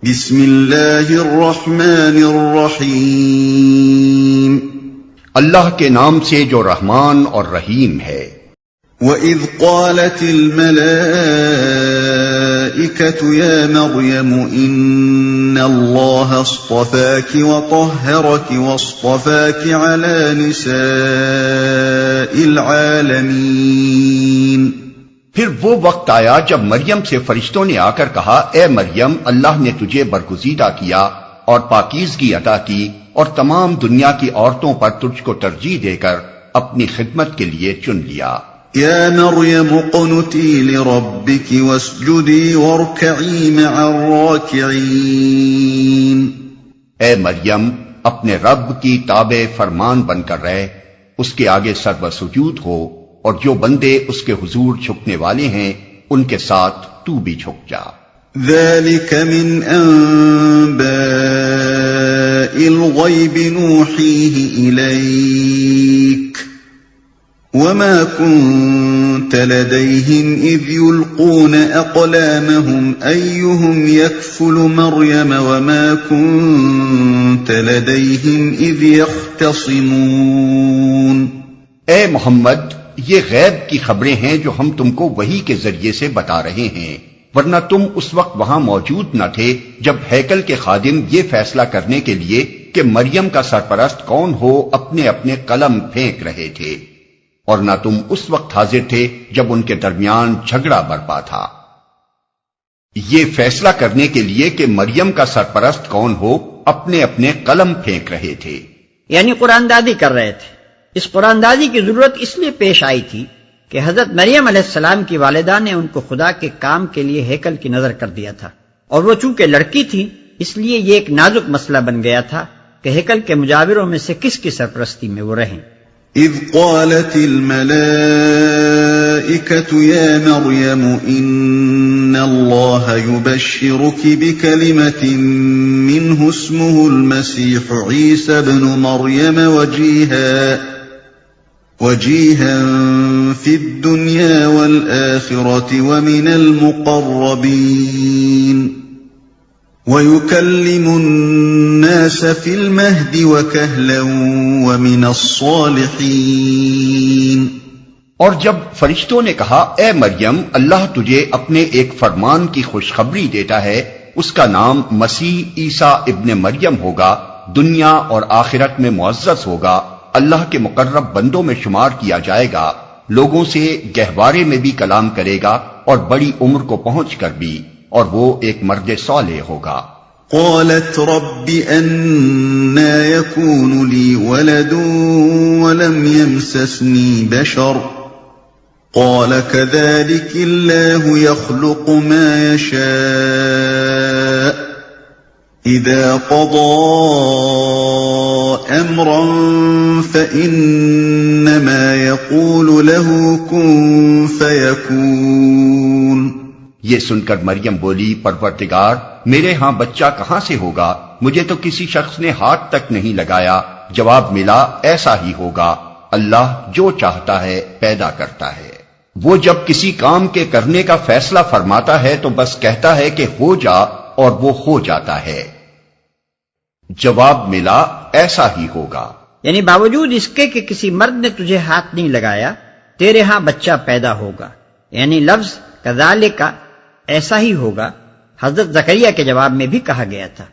بسم اللہ الرحمن الرحیم، اللہ کے نام سے جو رحمان اور رحیم ہے۔ وَإِذْ قَالَتِ الْمَلَائِكَةُ يَا مَرْيَمُ إِنَّ اللَّهَ اصْطَفَاكِ وَطَهَّرَكِ وَاصْطَفَاكِ عَلَى نِسَاءِ الْعَالَمِينَ۔ پھر وہ وقت آیا جب مریم سے فرشتوں نے آ کر کہا، اے مریم، اللہ نے تجھے برگزیدہ کیا اور پاکیزگی عطا کی اور تمام دنیا کی عورتوں پر تجھ کو ترجیح دے کر اپنی خدمت کے لیے چن لیا۔ یا مریم اقنتی لربک واسجدی وارکعی مع الراکعین۔ اے مریم، اپنے رب کی تابع فرمان بن کر رہ، اس کے آگے سر و سجود ہو، اور جو بندے اس کے حضور جھکنے والے ہیں ان کے ساتھ تو بھی جھک جا۔ ذلك من انباء الغیب نوحیہ الیک وما كنت لديهم اذ يلقون اقلامهم ايهم يكفل مريم وما كنت لديهم اذ يختصمون۔ اے محمد، یہ غیب کی خبریں ہیں جو ہم تم کو وحی کے ذریعے سے بتا رہے ہیں، ورنہ تم اس وقت وہاں موجود نہ تھے جب ہیکل کے خادم یہ فیصلہ کرنے کے لیے کہ مریم کا سرپرست کون ہو اپنے اپنے قلم پھینک رہے تھے، اور نہ تم اس وقت حاضر تھے جب ان کے درمیان جھگڑا برپا تھا۔ یہ فیصلہ کرنے کے لیے کہ مریم کا سرپرست کون ہو اپنے اپنے قلم پھینک رہے تھے، یعنی قرآن دادی کر رہے تھے۔ اس قرآن دادی کی ضرورت اس لیے پیش آئی تھی کہ حضرت مریم علیہ السلام کی والدہ نے ان کو خدا کے کام کے لیے ہیکل کی نظر کر دیا تھا، اور وہ چونکہ لڑکی تھی اس لیے یہ ایک نازک مسئلہ بن گیا تھا کہ ہیکل کے مجاوروں میں سے کس کی سرپرستی میں وہ رہیں۔ اذ قالت الملائکة یا مریم ان اللہ یبشرک بکلمة منہ اسمہ المسیح عیسی ابن مریم وجیہا فی الدنیا والآخرة ومن المقربین وَيُكَلِّمُ النَّاسَ فِي الْمَهْدِ وَكَهْلًا وَمِنَ الصَّالِحِينَ۔ اور جب فرشتوں نے کہا، اے مریم، اللہ تجھے اپنے ایک فرمان کی خوشخبری دیتا ہے، اس کا نام مسیح عیسیٰ ابن مریم ہوگا، دنیا اور آخرت میں معزز ہوگا، اللہ کے مقرب بندوں میں شمار کیا جائے گا، لوگوں سے گہوارے میں بھی کلام کرے گا اور بڑی عمر کو پہنچ کر بھی، اور وہ ایک مرد صالح ہوگا۔ قالت رب أنى يكون لي ولد ولم يمسسني بشر قال كذلك الله يخلق ما يشاء إذا قضى أمرا فإنما يقول له كن فيكون۔ یہ سن کر مریم بولی، پروردگار، میرے ہاں بچہ کہاں سے ہوگا؟ مجھے تو کسی شخص نے ہاتھ تک نہیں لگایا۔ جواب ملا، ایسا ہی ہوگا، اللہ جو چاہتا ہے پیدا کرتا ہے۔ وہ جب کسی کام کے کرنے کا فیصلہ فرماتا ہے تو بس کہتا ہے کہ ہو جا، اور وہ ہو جاتا ہے۔ جواب ملا، ایسا ہی ہوگا، یعنی باوجود اس کے کہ کسی مرد نے تجھے ہاتھ نہیں لگایا، تیرے ہاں بچہ پیدا ہوگا۔ یعنی لفظ کذالک، ایسا ہی ہوگا، حضرت زکریا کے جواب میں بھی کہا گیا تھا۔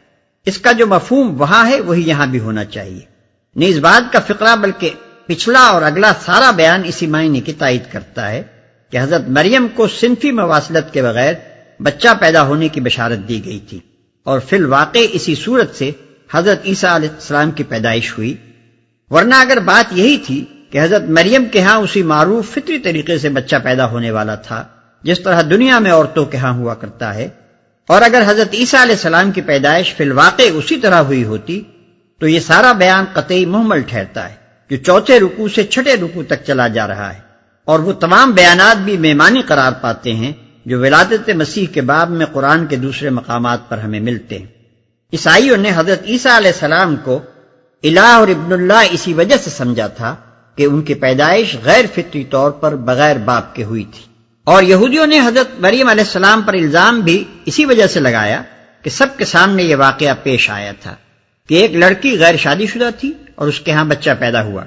اس کا جو مفہوم وہاں ہے وہی یہاں بھی ہونا چاہیے۔ نہیں اس بات کا فقرہ بلکہ پچھلا اور اگلا سارا بیان اسی معنی کی تائید کرتا ہے کہ حضرت مریم کو صنفی مواصلت کے بغیر بچہ پیدا ہونے کی بشارت دی گئی تھی، اور فی الواقع اسی صورت سے حضرت عیسیٰ علیہ السلام کی پیدائش ہوئی۔ ورنہ اگر بات یہی تھی کہ حضرت مریم کے ہاں اسی معروف فطری طریقے سے بچہ پیدا ہونے والا تھا جس طرح دنیا میں عورتوں کے ہاں ہوا کرتا ہے، اور اگر حضرت عیسیٰ علیہ السلام کی پیدائش فی الواقع اسی طرح ہوئی ہوتی تو یہ سارا بیان قطعی محمل ٹھہرتا ہے جو چوتھے رکوع سے چھٹے رکوع تک چلا جا رہا ہے، اور وہ تمام بیانات بھی میمانی قرار پاتے ہیں جو ولادت مسیح کے باب میں قرآن کے دوسرے مقامات پر ہمیں ملتے ہیں۔ عیسائیوں نے حضرت عیسیٰ علیہ السلام کو الہ اور ابن اللہ اسی وجہ سے سمجھا تھا کہ ان کی پیدائش غیر فطری طور پر بغیر باپ کے ہوئی تھی، اور یہودیوں نے حضرت مریم علیہ السلام پر الزام بھی اسی وجہ سے لگایا کہ سب کے سامنے یہ واقعہ پیش آیا تھا کہ ایک لڑکی غیر شادی شدہ تھی اور اس کے ہاں بچہ پیدا ہوا۔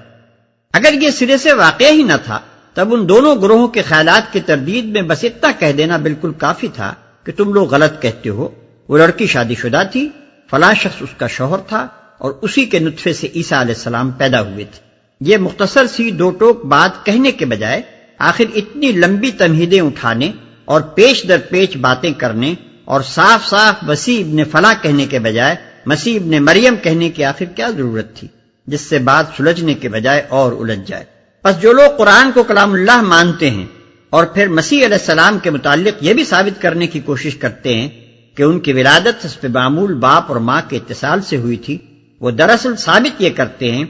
اگر یہ سرے سے واقعہ ہی نہ تھا تب ان دونوں گروہوں کے خیالات کی تردید میں بس اتنا کہہ دینا بالکل کافی تھا کہ تم لوگ غلط کہتے ہو، وہ لڑکی شادی شدہ تھی، فلاں شخص اس کا شوہر تھا اور اسی کے نطفے سے عیسیٰ علیہ السلام پیدا ہوئے تھے۔ یہ مختصر سی دو ٹوک بات کہنے کے بجائے آخر اتنی لمبی تمہیدیں اٹھانے اور پیش در پیش باتیں کرنے اور صاف صاف مسیح ابن فلاں کہنے کے بجائے مسیح ابن مریم کہنے کی آخر کیا ضرورت تھی، جس سے بات سلجھنے کے بجائے اور الجھ جائے؟ پس جو لوگ قرآن کو کلام اللہ مانتے ہیں اور پھر مسیح علیہ السلام کے متعلق یہ بھی ثابت کرنے کی کوشش کرتے ہیں کہ ان کی ولادت حسب معمول باپ اور ماں کے اتصال سے ہوئی تھی، وہ دراصل ثابت یہ کرتے ہیں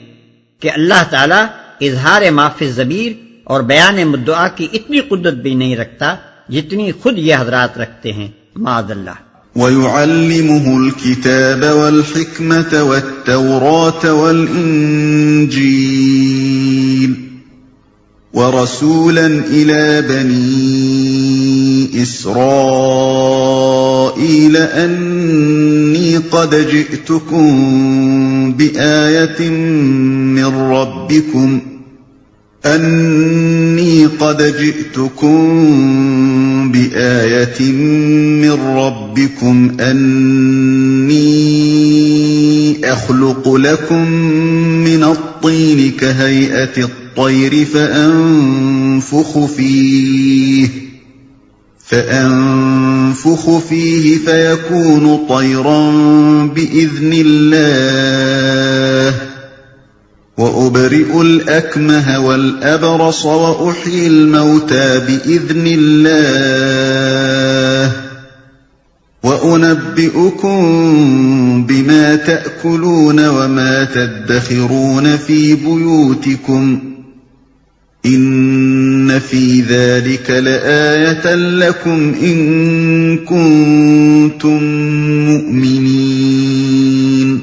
کہ اللہ تعالیٰ اظہار ما فی الضمیر اور بیان مدعا کی اتنی قدرت بھی نہیں رکھتا جتنی خود یہ حضرات رکھتے ہیں، معاذ اللہ۔ وَيُعَلِّمُهُ الْكِتَابَ وَالْحِكْمَةَ وَالتَّوْرَاةَ وَالْإِنْجِيلَ وَرَسُولًا إِلَى بَنِي إِسْرَائِيلَ أَنِّي قَدْ جِئْتُكُمْ بِآيَةٍ من ربكم أني أخلق لكم من الطين كهيئة الطير فأنفخ فيه فيكون طيرا بإذن الله وأبرئ الأكمه والأبرص وأحيي الموتى بإذن الله وأنبئكم بما تأكلون وما تدخرون في بيوتكم إن في ذلك لآية لكم إن كنتم مؤمنين۔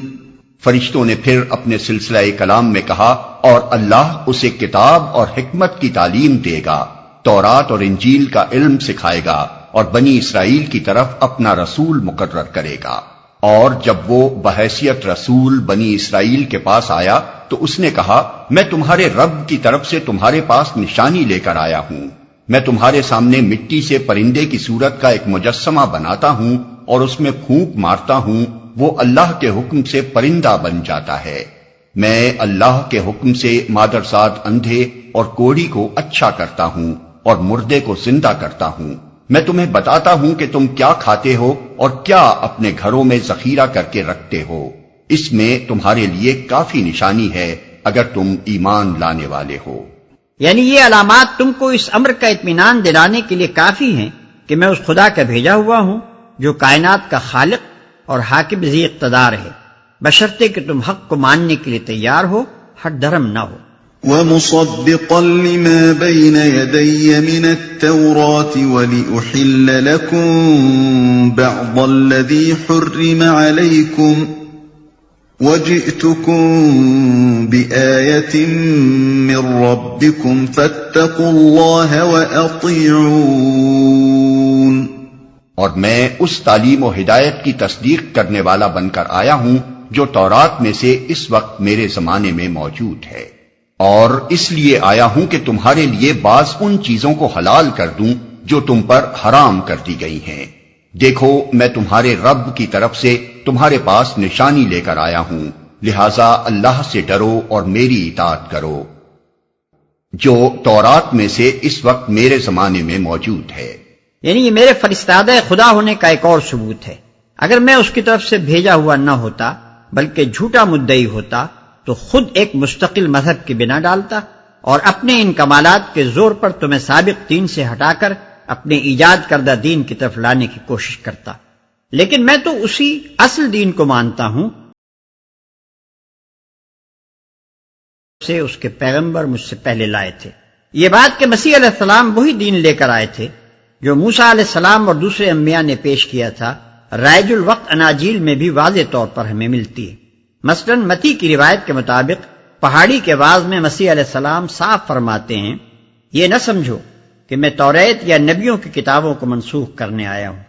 فرشتوں نے پھر اپنے سلسلہ کلام میں کہا، اور اللہ اسے کتاب اور حکمت کی تعلیم دے گا، تورات اور انجیل کا علم سکھائے گا، اور بنی اسرائیل کی طرف اپنا رسول مقرر کرے گا۔ اور جب وہ بحیثیت رسول بنی اسرائیل کے پاس آیا تو اس نے کہا، میں تمہارے رب کی طرف سے تمہارے پاس نشانی لے کر آیا ہوں۔ میں تمہارے سامنے مٹی سے پرندے کی صورت کا ایک مجسمہ بناتا ہوں اور اس میں پھونک مارتا ہوں، وہ اللہ کے حکم سے پرندہ بن جاتا ہے۔ میں اللہ کے حکم سے مادرزاد اندھے اور کوڑی کو اچھا کرتا ہوں اور مردے کو زندہ کرتا ہوں۔ میں تمہیں بتاتا ہوں کہ تم کیا کھاتے ہو اور کیا اپنے گھروں میں ذخیرہ کر کے رکھتے ہو۔ اس میں تمہارے لیے کافی نشانی ہے اگر تم ایمان لانے والے ہو۔ یعنی یہ علامات تم کو اس امر کا اطمینان دلانے کے لیے کافی ہیں کہ میں اس خدا کا بھیجا ہوا ہوں جو کائنات کا خالق اور حاکم ذی اقتدار ہے، بشرطے کہ تم حق کو ماننے کے لیے تیار ہو، ہٹ دھرم نہ ہو۔ وَمُصَدِّقًا لِمَا بَيْنَ يَدَيَّ مِنَ التَّوْرَاةِ وَلِأُحِلَّ لَكُمْ بَعْضَ الَّذِي حُرِّمَ عَلَيْكُمْ وَجِئْتُكُمْ بِآيَةٍ مِّن رَّبِّكُمْ فَاتَّقُوا اللَّهَ وَأَطِيعُونِ۔ اور میں اس تعلیم و ہدایت کی تصدیق کرنے والا بن کر آیا ہوں جو تورات میں سے اس وقت میرے زمانے میں موجود ہے، اور اس لیے آیا ہوں کہ تمہارے لیے بعض ان چیزوں کو حلال کر دوں جو تم پر حرام کر دی گئی ہیں۔ دیکھو، میں تمہارے رب کی طرف سے تمہارے پاس نشانی لے کر آیا ہوں، لہذا اللہ سے ڈرو اور میری اطاعت کرو جو تورات میں سے اس وقت میرے زمانے میں موجود ہے۔ یعنی یہ میرے فرستادہ خدا ہونے کا ایک اور ثبوت ہے۔ اگر میں اس کی طرف سے بھیجا ہوا نہ ہوتا بلکہ جھوٹا مدعی ہوتا تو خود ایک مستقل مذہب کی بنا ڈالتا اور اپنے ان کمالات کے زور پر تمہیں سابق دین سے ہٹا کر اپنے ایجاد کردہ دین کی طرف لانے کی کوشش کرتا، لیکن میں تو اسی اصل دین کو مانتا ہوں سے اس کے پیغمبر مجھ سے پہلے لائے تھے۔ یہ بات کہ مسیح علیہ السلام وہی دین لے کر آئے تھے جو موسیٰ علیہ السلام اور دوسرے انبیاء نے پیش کیا تھا، رائج الوقت اناجیل میں بھی واضح طور پر ہمیں ملتی ہے۔ مثلا متی کی روایت کے مطابق پہاڑی کے واعظ میں مسیح علیہ السلام صاف فرماتے ہیں، یہ نہ سمجھو کہ میں توریت یا نبیوں کی کتابوں کو منسوخ کرنے آیا ہوں،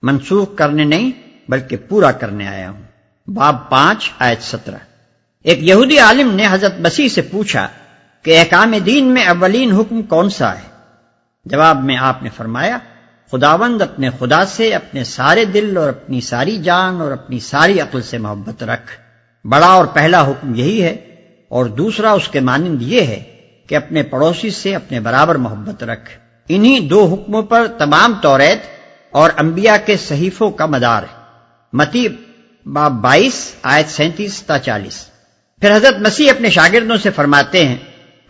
منسوخ کرنے نہیں بلکہ پورا کرنے آیا ہوں۔ باب 5 آیت 17۔ ایک یہودی عالم نے حضرت مسیح سے پوچھا کہ احکام دین میں اولین حکم کون سا ہے؟ جواب میں آپ نے فرمایا، خداوند اپنے خدا سے اپنے سارے دل اور اپنی ساری جان اور اپنی ساری عقل سے محبت رکھ۔ بڑا اور پہلا حکم یہی ہے، اور دوسرا اس کے مانند یہ ہے کہ اپنے پڑوسی سے اپنے برابر محبت رکھ۔ انہی دو حکموں پر تمام توریت اور انبیاء کے صحیفوں کا مدار ہے۔ متی باب 22 آیت 37 تا 40۔ پھر حضرت مسیح اپنے شاگردوں سے فرماتے ہیں،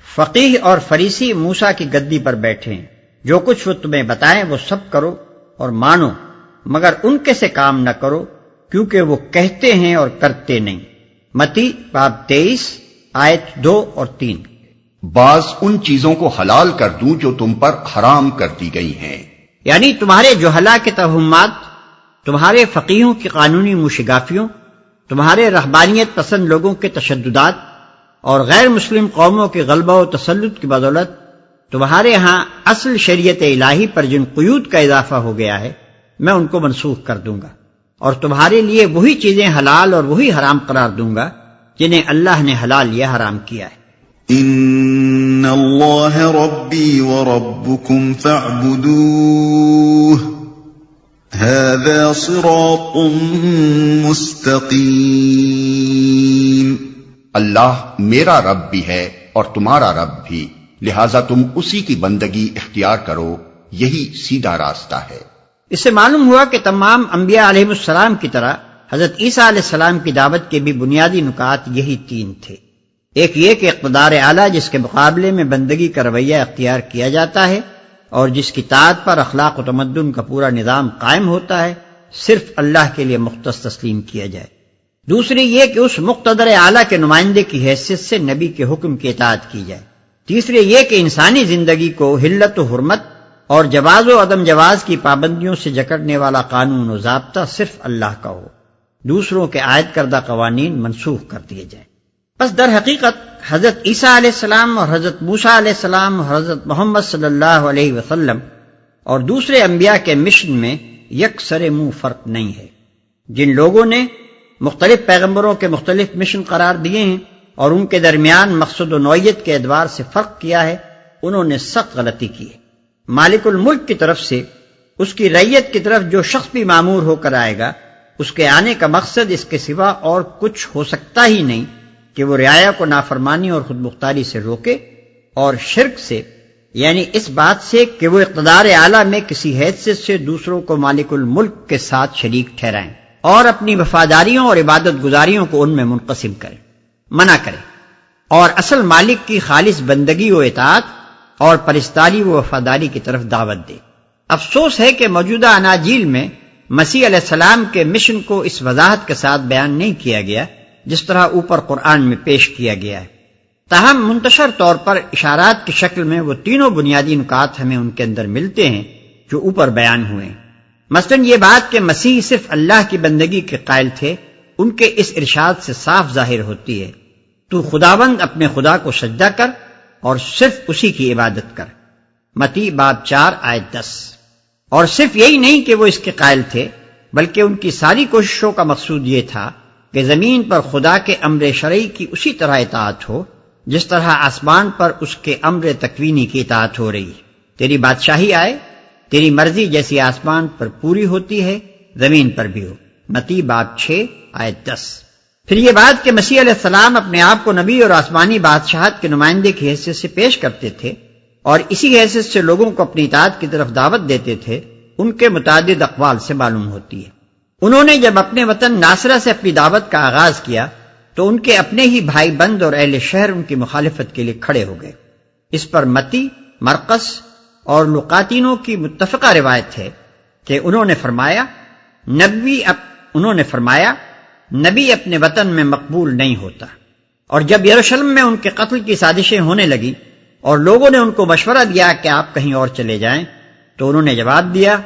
فقیہ اور فریسی موسیٰ کی گدی پر بیٹھے ہیں، جو کچھ وہ تمہیں بتائیں وہ سب کرو اور مانو، مگر ان کے سے کام نہ کرو، کیونکہ وہ کہتے ہیں اور کرتے نہیں۔ متی باب 23 آیت 2 اور 3۔ بعض ان چیزوں کو حلال کر دوں جو تم پر حرام کر دی گئی ہیں، یعنی تمہارے جہلا کے توہمات، تمہارے فقیہوں کی قانونی موشگافیوں، تمہارے رہبانیت پسند لوگوں کے تشددات اور غیر مسلم قوموں کے غلبہ و تسلط کی بدولت تمہارے ہاں اصل شریعت الہی پر جن قیود کا اضافہ ہو گیا ہے، میں ان کو منسوخ کر دوں گا، اور تمہارے لیے وہی چیزیں حلال اور وہی حرام قرار دوں گا جنہیں اللہ نے حلال یا حرام کیا ہے۔ ان اللہ ربی وربکم فاعبدوہ ھذا صراط مستقیم۔ اللہ میرا رب بھی ہے اور تمہارا رب بھی، لہذا تم اسی کی بندگی اختیار کرو، یہی سیدھا راستہ ہے۔ اس سے معلوم ہوا کہ تمام انبیاء علیہ السلام کی طرح حضرت عیسیٰ علیہ السلام کی دعوت کے بھی بنیادی نکات یہی تین تھے۔ ایک یہ کہ اقتدار اعلیٰ جس کے مقابلے میں بندگی کا رویہ اختیار کیا جاتا ہے اور جس کی طاعت پر اخلاق و تمدن کا پورا نظام قائم ہوتا ہے، صرف اللہ کے لیے مختص تسلیم کیا جائے۔ دوسری یہ کہ اس مقتدر اعلیٰ کے نمائندے کی حیثیت سے نبی کے حکم کی اطاعت کی جائے۔ تیسری یہ کہ انسانی زندگی کو حلت و حرمت اور جواز و عدم جواز کی پابندیوں سے جکڑنے والا قانون و ضابطہ صرف اللہ کا ہو، دوسروں کے عائد کردہ قوانین منسوخ کر دیے جائیں۔ بس در حقیقت حضرت عیسیٰ علیہ السلام اور حضرت موسیٰ علیہ السلام اور حضرت محمد صلی اللہ علیہ وسلم اور دوسرے انبیاء کے مشن میں یکسر منہ فرق نہیں ہے۔ جن لوگوں نے مختلف پیغمبروں کے مختلف مشن قرار دیے ہیں اور ان کے درمیان مقصد و نوعیت کے اعتبار سے فرق کیا ہے، انہوں نے سخت غلطی کی ہے۔ مالک الملک کی طرف سے اس کی رعیت کی طرف جو شخص بھی مامور ہو کر آئے گا، اس کے آنے کا مقصد اس کے سوا اور کچھ ہو سکتا ہی نہیں کہ وہ رعایا کو نافرمانی اور خود مختاری سے روکے اور شرک سے، یعنی اس بات سے کہ وہ اقتدار اعلیٰ میں کسی حیثیت سے دوسروں کو مالک الملک کے ساتھ شریک ٹھہرائیں اور اپنی وفاداریوں اور عبادت گزاریوں کو ان میں منقسم کریں، منع کریں، اور اصل مالک کی خالص بندگی و اطاعت اور پرستاری و وفاداری کی طرف دعوت دے۔ افسوس ہے کہ موجودہ اناجیل میں مسیح علیہ السلام کے مشن کو اس وضاحت کے ساتھ بیان نہیں کیا گیا جس طرح اوپر قرآن میں پیش کیا گیا ہے۔ تاہم منتشر طور پر اشارات کی شکل میں وہ تینوں بنیادی نکات ہمیں ان کے اندر ملتے ہیں جو اوپر بیان ہوئے ہیں۔ مثلا یہ بات کہ مسیح صرف اللہ کی بندگی کے قائل تھے، ان کے اس ارشاد سے صاف ظاہر ہوتی ہے، تو خداوند اپنے خدا کو سجدہ کر اور صرف اسی کی عبادت کر۔ متی باب 4 آیت 10۔ اور صرف یہی نہیں کہ وہ اس کے قائل تھے، بلکہ ان کی ساری کوششوں کا مقصود یہ تھا کہ زمین پر خدا کے امر شرعی کی اسی طرح اطاعت ہو جس طرح آسمان پر اس کے امر تکوینی کی اطاعت ہو رہی ہے۔ تیری بادشاہی آئے، تیری مرضی جیسی آسمان پر پوری ہوتی ہے زمین پر بھی ہو۔ متی باب 6 آیت 10۔ پھر یہ بات کہ مسیح علیہ السلام اپنے آپ کو نبی اور آسمانی بادشاہت کے نمائندے کی حیثیت سے پیش کرتے تھے اور اسی حیثیت سے لوگوں کو اپنی اطاعت کی طرف دعوت دیتے تھے، ان کے متعدد اقوال سے معلوم ہوتی ہے۔ انہوں نے جب اپنے وطن ناصرہ سے اپنی دعوت کا آغاز کیا تو ان کے اپنے ہی بھائی بند اور اہل شہر ان کی مخالفت کے لیے کھڑے ہو گئے۔ اس پر متی، مرقس اور لقاتینوں کی متفقہ روایت ہے کہ انہوں نے فرمایا نبی اپنے وطن میں مقبول نہیں ہوتا۔ اور جب یروشلم میں ان کے قتل کی سازشیں ہونے لگی اور لوگوں نے ان کو مشورہ دیا کہ آپ کہیں اور چلے جائیں، تو انہوں نے جواب دیا،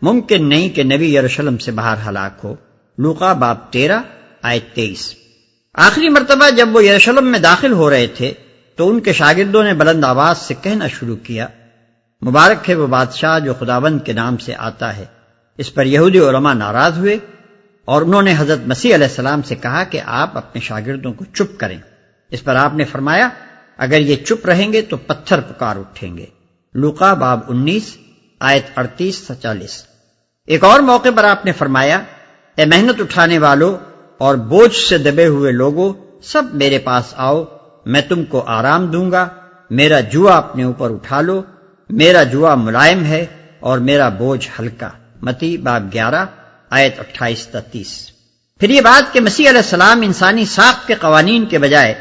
ممکن نہیں کہ نبی یروشلم سے باہر ہلاک ہو۔ لوقا باب 13 آیت 23۔ آخری مرتبہ جب وہ یروشلم میں داخل ہو رہے تھے تو ان کے شاگردوں نے بلند آواز سے کہنا شروع کیا، مبارک ہے وہ بادشاہ جو خداوند کے نام سے آتا ہے۔ اس پر یہودی علماء ناراض ہوئے اور انہوں نے حضرت مسیح علیہ السلام سے کہا کہ آپ اپنے شاگردوں کو چپ کریں۔ اس پر آپ نے فرمایا اگر یہ چپ رہیں گے تو پتھر پکار اٹھیں گے۔ لوقا باب 19 آیت 38 سے 40۔ ایک اور موقع پر آپ نے فرمایا اے محنت اٹھانے والوں اور بوجھ سے دبے ہوئے لوگوں، سب میرے پاس آؤ، میں تم کو آرام دوں گا۔ میرا جوا اپنے اوپر اٹھا لو، میرا جوا ملائم ہے اور میرا بوجھ ہلکا۔ متی باب 11 آیت 28 تا 30۔ پھر یہ بات کہ مسیح علیہ السلام انسانی ساخت کے قوانین کے بجائے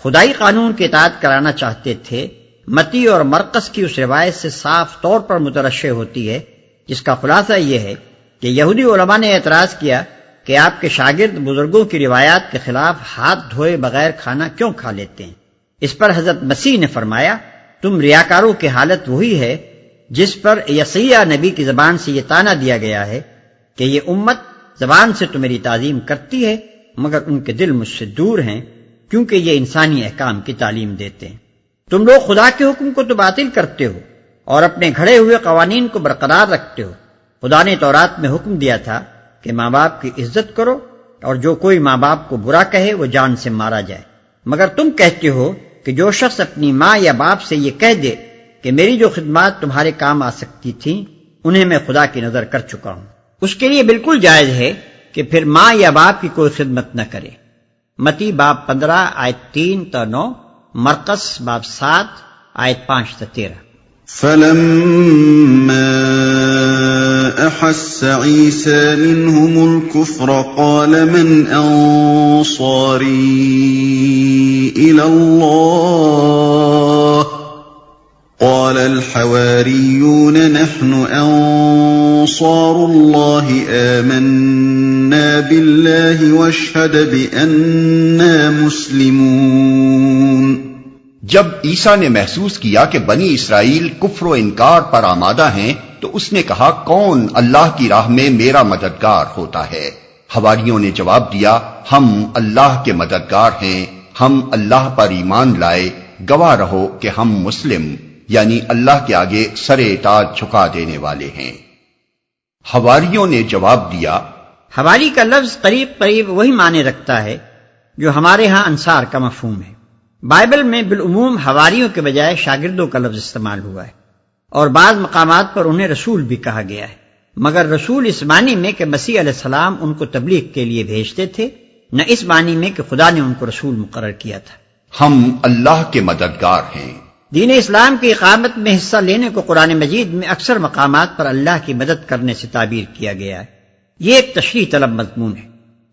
خدائی قانون کی اطاعت کرانا چاہتے تھے، متی اور مرقس کی اس روایت سے صاف طور پر مترشح ہوتی ہے، جس کا خلاصہ یہ ہے کہ یہودی علماء نے اعتراض کیا کہ آپ کے شاگرد بزرگوں کی روایات کے خلاف ہاتھ دھوئے بغیر کھانا کیوں کھا لیتے ہیں؟ اس پر حضرت مسیح نے فرمایا تم ریاکاروں کی حالت وہی ہے جس پر یسیع نبی کی زبان سے یہ طعنہ دیا گیا ہے کہ یہ امت زبان سے تو میری تعظیم کرتی ہے مگر ان کے دل مجھ سے دور ہیں، کیونکہ یہ انسانی احکام کی تعلیم دیتے ہیں۔ تم لوگ خدا کے حکم کو تو باطل کرتے ہو اور اپنے گھڑے ہوئے قوانین کو برقرار رکھتے ہو۔ خدا نے تورات میں حکم دیا تھا کہ ماں باپ کی عزت کرو اور جو کوئی ماں باپ کو برا کہے وہ جان سے مارا جائے، مگر تم کہتے ہو کہ جو شخص اپنی ماں یا باپ سے یہ کہہ دے کہ میری جو خدمات تمہارے کام آ سکتی تھیں انہیں میں خدا کی نظر کر چکا ہوں، اس کے لیے بالکل جائز ہے کہ پھر ماں یا باپ کی کوئی خدمت نہ کرے۔ متی باب 15 آیت 3 تا 9، مرقس باب 7 آیت 5 تا 13۔ فلما أحس عيسى منهم الكفر قال من أنصاري إلى الله قال الحواريون نحن أنصار الله آمنا بالله واشهد بأننا مسلمون۔ جب عیسیٰ نے محسوس کیا کہ بنی اسرائیل کفر و انکار پر آمادہ ہیں تو اس نے کہا کون اللہ کی راہ میں میرا مددگار ہوتا ہے؟ حواریوں نے جواب دیا ہم اللہ کے مددگار ہیں، ہم اللہ پر ایمان لائے، گواہ رہو کہ ہم مسلم یعنی اللہ کے آگے سر اطاعت جھکا دینے والے ہیں۔ حواریوں نے جواب دیا، حواری کا لفظ قریب قریب وہی معنی رکھتا ہے جو ہمارے ہاں انصار کا مفہوم ہے۔ بائبل میں بالعموم حواریوں کے بجائے شاگردوں کا لفظ استعمال ہوا ہے، اور بعض مقامات پر انہیں رسول بھی کہا گیا ہے، مگر رسول اس معنی میں کہ مسیح علیہ السلام ان کو تبلیغ کے لیے بھیجتے تھے، نہ اس معنی میں کہ خدا نے ان کو رسول مقرر کیا تھا۔ ہم اللہ کے مددگار ہیں۔ دین اسلام کی اقامت میں حصہ لینے کو قرآن مجید میں اکثر مقامات پر اللہ کی مدد کرنے سے تعبیر کیا گیا ہے۔ یہ ایک تشریح طلب مضمون ہے۔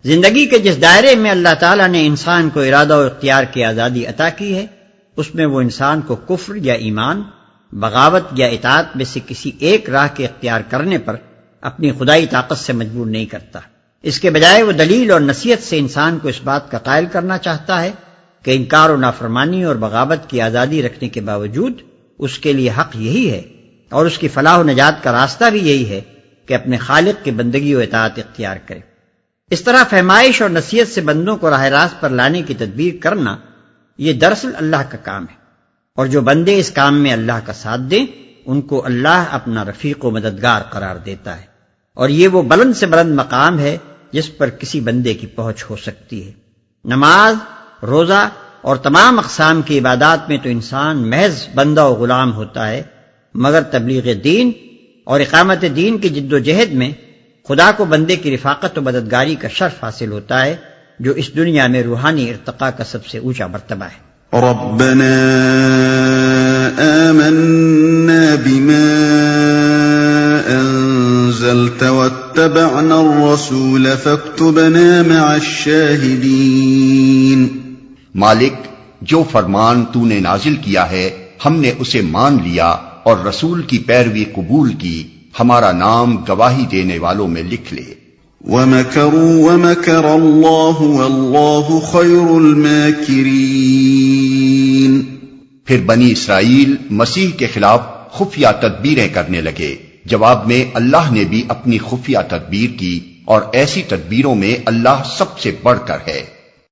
زندگی کے جس دائرے میں اللہ تعالیٰ نے انسان کو ارادہ و اختیار کی آزادی عطا کی ہے، اس میں وہ انسان کو کفر یا ایمان، بغاوت یا اطاعت میں سے کسی ایک راہ کے اختیار کرنے پر اپنی خدائی طاقت سے مجبور نہیں کرتا۔ اس کے بجائے وہ دلیل اور نصیحت سے انسان کو اس بات کا قائل کرنا چاہتا ہے کہ انکار و نافرمانی اور بغاوت کی آزادی رکھنے کے باوجود اس کے لیے حق یہی ہے اور اس کی فلاح و نجات کا راستہ بھی یہی ہے کہ اپنے خالق کی بندگی و اطاعت اختیار کرے۔ اس طرح فہمائش اور نصیحت سے بندوں کو راہ راست پر لانے کی تدبیر کرنا یہ دراصل اللہ کا کام ہے، اور جو بندے اس کام میں اللہ کا ساتھ دیں ان کو اللہ اپنا رفیق و مددگار قرار دیتا ہے، اور یہ وہ بلند سے بلند مقام ہے جس پر کسی بندے کی پہنچ ہو سکتی ہے۔ نماز، روزہ اور تمام اقسام کی عبادات میں تو انسان محض بندہ و غلام ہوتا ہے، مگر تبلیغ دین اور اقامت دین کی جد و جہد میں خدا کو بندے کی رفاقت و مددگاری کا شرف حاصل ہوتا ہے، جو اس دنیا میں روحانی ارتقاء کا سب سے اونچا مرتبہ ہے۔ ربنا آمنا بما انزلت واتبعنا الرسول فاكتبنا مع الشاهدين۔ مالک، جو فرمان تو نے نازل کیا ہے ہم نے اسے مان لیا اور رسول کی پیروی قبول کی، ہمارا نام گواہی دینے والوں میں لکھ لے۔ وَمَكَرُوا وَمَكَرَ اللَّهُ وَاللَّهُ خَيْرُ الْمَاكِرِينَ۔ پھر بنی اسرائیل مسیح کے خلاف خفیہ تدبیریں کرنے لگے، جواب میں اللہ نے بھی اپنی خفیہ تدبیر کی، اور ایسی تدبیروں میں اللہ سب سے بڑھ کر ہے۔